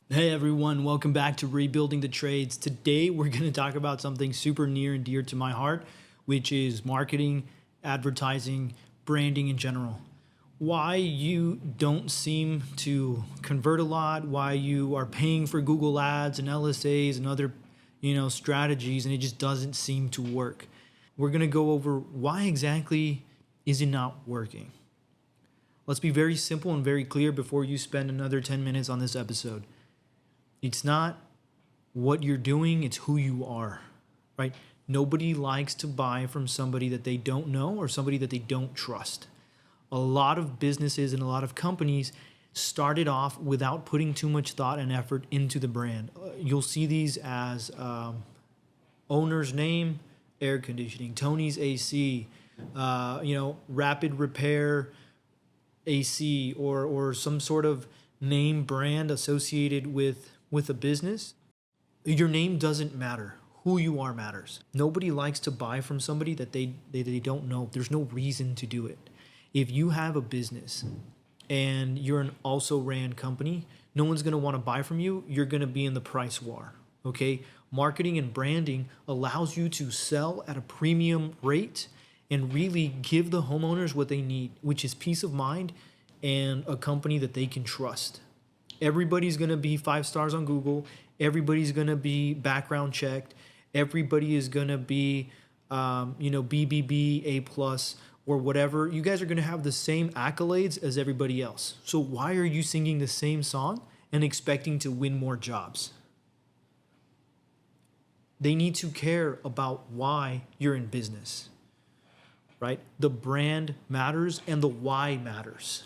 Hey everyone, welcome back to Rebuilding the Trades. Today we're going to talk about something super near and dear to my heart, which is marketing, advertising, branding in general. Why you don't seem to convert a lot, why you are paying for Google Ads and LSAs and other, strategies, and it just doesn't seem to work. We're going to go over why exactly is it not working. Let's be very simple and very clear before you spend another 10 minutes on this episode. It's not what you're doing, it's who you are, right? Nobody likes to buy from somebody that they don't know or somebody that they don't trust. A lot of businesses and a lot of companies started off without putting too much thought and effort into the brand. You'll see these as owner's name, air conditioning, Tony's AC, rapid repair AC, or some sort of name brand associated with a business. Your name doesn't matter. Who you are matters. Nobody likes to buy from somebody that they don't know. There's no reason to do it. If you have a business and you're an also ran company, no one's going to want to buy from you. You're going to be in the price war. Okay? Marketing and branding allows you to sell at a premium rate and really give the homeowners what they need, which is peace of mind and a company that they can trust. Everybody's going to be 5 stars on Google. Everybody's going to be background checked. Everybody is going to be, BBB, A plus, or whatever. You guys are going to have the same accolades as everybody else. So why are you singing the same song and expecting to win more jobs? They need to care about why you're in business, right? The brand matters and the why matters,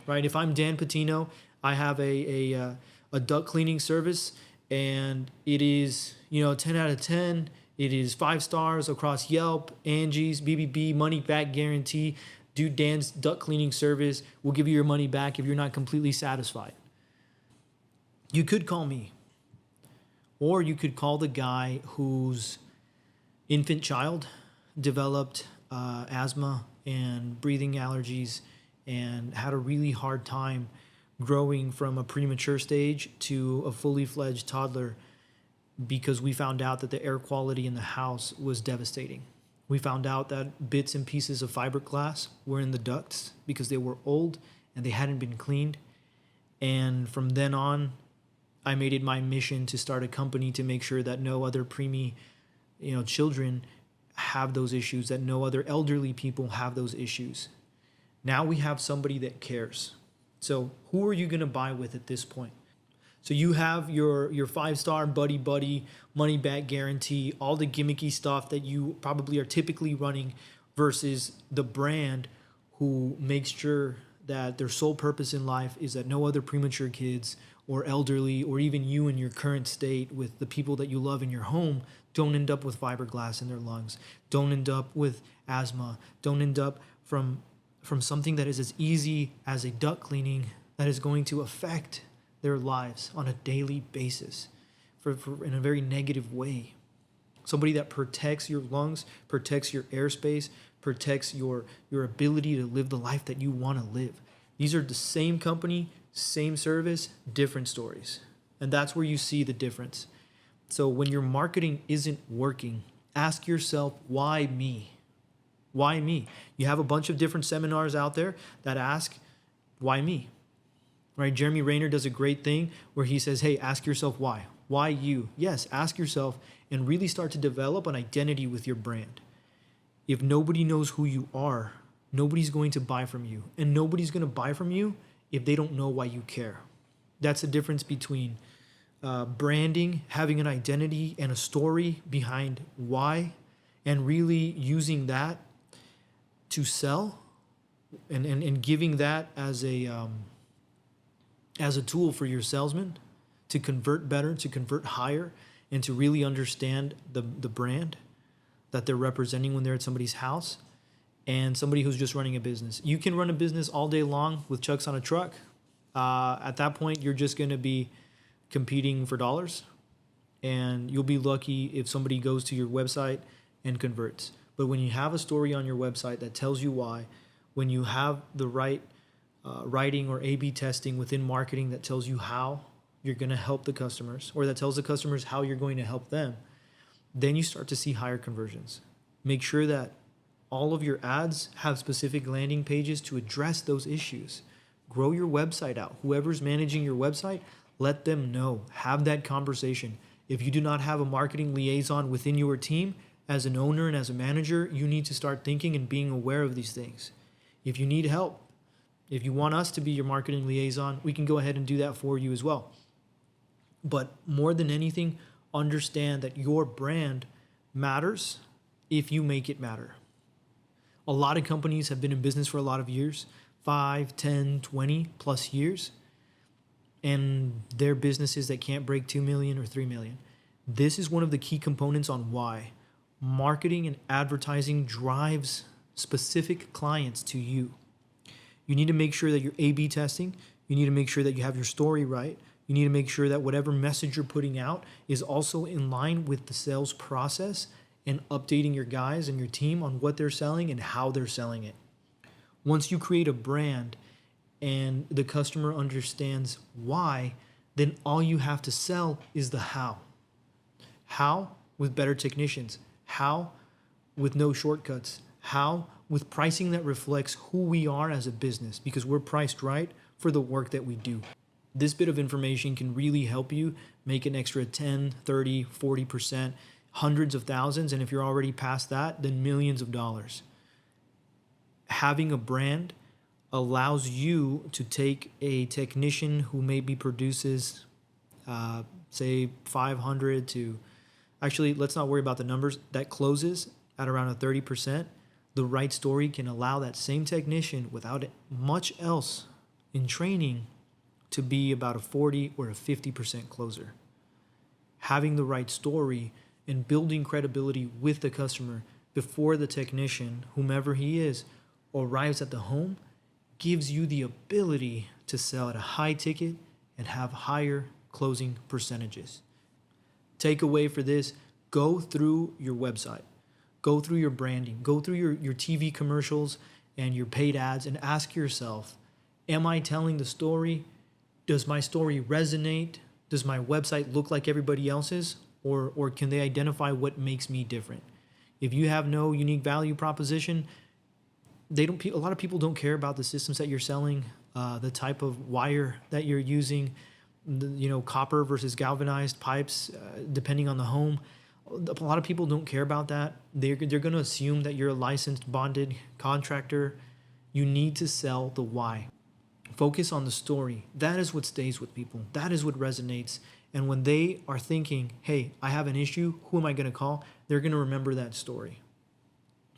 right? If I'm Dan Patino, I have a duct cleaning service, and it is 10 out of 10. It is 5 stars across Yelp, Angie's, BBB, money back guarantee. Do Dan's duct cleaning service. We'll give you your money back if you're not completely satisfied. You could call me, or you could call the guy whose infant child developed asthma and breathing allergies and had a really hard time growing from a premature stage to a fully fledged toddler because we found out that the air quality in the house was devastating. We found out that bits and pieces of fiberglass were in the ducts because they were old and they hadn't been cleaned. And from then on, I made it my mission to start a company to make sure that no other children have those issues, that no other elderly people have those issues. Now we have somebody that cares. So who are you going to buy with at this point? So you have your 5-star buddy money back guarantee, all the gimmicky stuff that you probably are typically running, versus the brand who makes sure that their sole purpose in life is that no other premature kids or elderly, or even you in your current state with the people that you love in your home, don't end up with fiberglass in their lungs, don't end up with asthma, don't end up from something that is as easy as a duct cleaning that is going to affect their lives on a daily basis in a very negative way. Somebody that protects your lungs, protects your airspace, protects your ability to live the life that you want to live. These are the same company, same service, different stories. And that's where you see the difference. So when your marketing isn't working, ask yourself, why me? Why me? You have a bunch of different seminars out there that ask, why me? Right? Jeremy Rayner does a great thing where he says, hey, ask yourself why. Why you? Yes, ask yourself and really start to develop an identity with your brand. If nobody knows who you are, nobody's going to buy from you. And nobody's going to buy from you if they don't know why you care. That's the difference between branding, having an identity and a story behind why, and really using that to sell and giving that as a tool for your salesman to convert better, to convert higher, and to really understand the brand that they're representing when they're at somebody's house, and somebody who's just running a business. You can run a business all day long with chucks on a truck. At that point, you're just going to be competing for dollars, and you'll be lucky if somebody goes to your website and converts. But when you have a story on your website that tells you why, when you have the right writing or A/B testing within marketing that tells you how you're going to help the customers, or that tells the customers how you're going to help them, then you start to see higher conversions. Make sure that all of your ads have specific landing pages to address those issues. Grow your website out. Whoever's managing your website, let them know. Have that conversation. If you do not have a marketing liaison within your team, as an owner and as a manager, you need to start thinking and being aware of these things. If you need help, if you want us to be your marketing liaison, we can go ahead and do that for you as well. But more than anything, understand that your brand matters if you make it matter. A lot of companies have been in business for a lot of years, 5, 10, 20 plus years, and they're businesses that can't break 2 million or 3 million. This is one of the key components on why marketing and advertising drives specific clients to you. You need to make sure that you're A/B testing. You need to make sure that you have your story right. You need to make sure that whatever message you're putting out is also in line with the sales process and updating your guys and your team on what they're selling and how they're selling it. Once you create a brand and the customer understands why, then all you have to sell is the how. How? With better technicians. How? With no shortcuts. How? With pricing that reflects who we are as a business, because we're priced right for the work that we do. This bit of information can really help you make an extra 10, 30, 40%, hundreds of thousands, and if you're already past that, then millions of dollars. Having a brand allows you to take a technician who maybe produces, say, 500 to, actually, let's not worry about the numbers, that closes at around a 30%. The right story can allow that same technician, without much else in training, to be about a 40 or a 50% closer. Having the right story and building credibility with the customer before the technician, whomever he is, arrives at the home gives you the ability to sell at a high ticket and have higher closing percentages. Takeaway for this, go through your website, go through your branding, go through your TV commercials and your paid ads and ask yourself, am I telling the story? Does my story resonate? Does my website look like everybody else's? Or can they identify what makes me different? If you have no unique value proposition, a lot of people don't care about the systems that you're selling, the type of wire that you're using, copper versus galvanized pipes, depending on the home. A lot of people don't care about that. They're going to assume that you're a licensed bonded contractor. You need to sell the why. Focus on the story. That is what stays with people. That is what resonates. And when they are thinking, hey, I have an issue, who am I going to call? They're going to remember that story.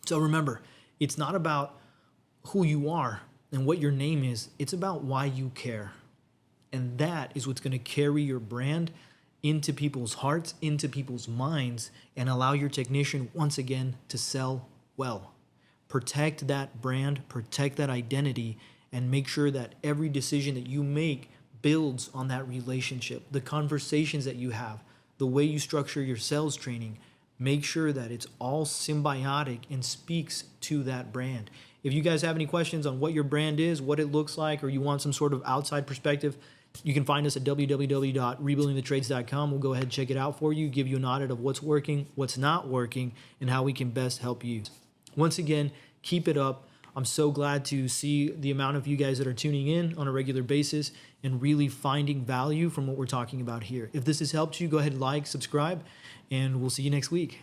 So remember, it's not about who you are and what your name is. It's about why you care. And that is what's going to carry your brand into people's hearts, into people's minds, and allow your technician once again to sell well. Protect that brand, protect that identity, and make sure that every decision that you make builds on that relationship. The conversations that you have, the way you structure your sales training, make sure that it's all symbiotic and speaks to that brand. If you guys have any questions on what your brand is, what it looks like, or you want some sort of outside perspective, you can find us at www.rebuildingthetrades.com. We'll go ahead and check it out for you, give you an audit of what's working, what's not working, and how we can best help you. Once again, keep it up. I'm so glad to see the amount of you guys that are tuning in on a regular basis and really finding value from what we're talking about here. If this has helped you, go ahead and like, subscribe, and we'll see you next week.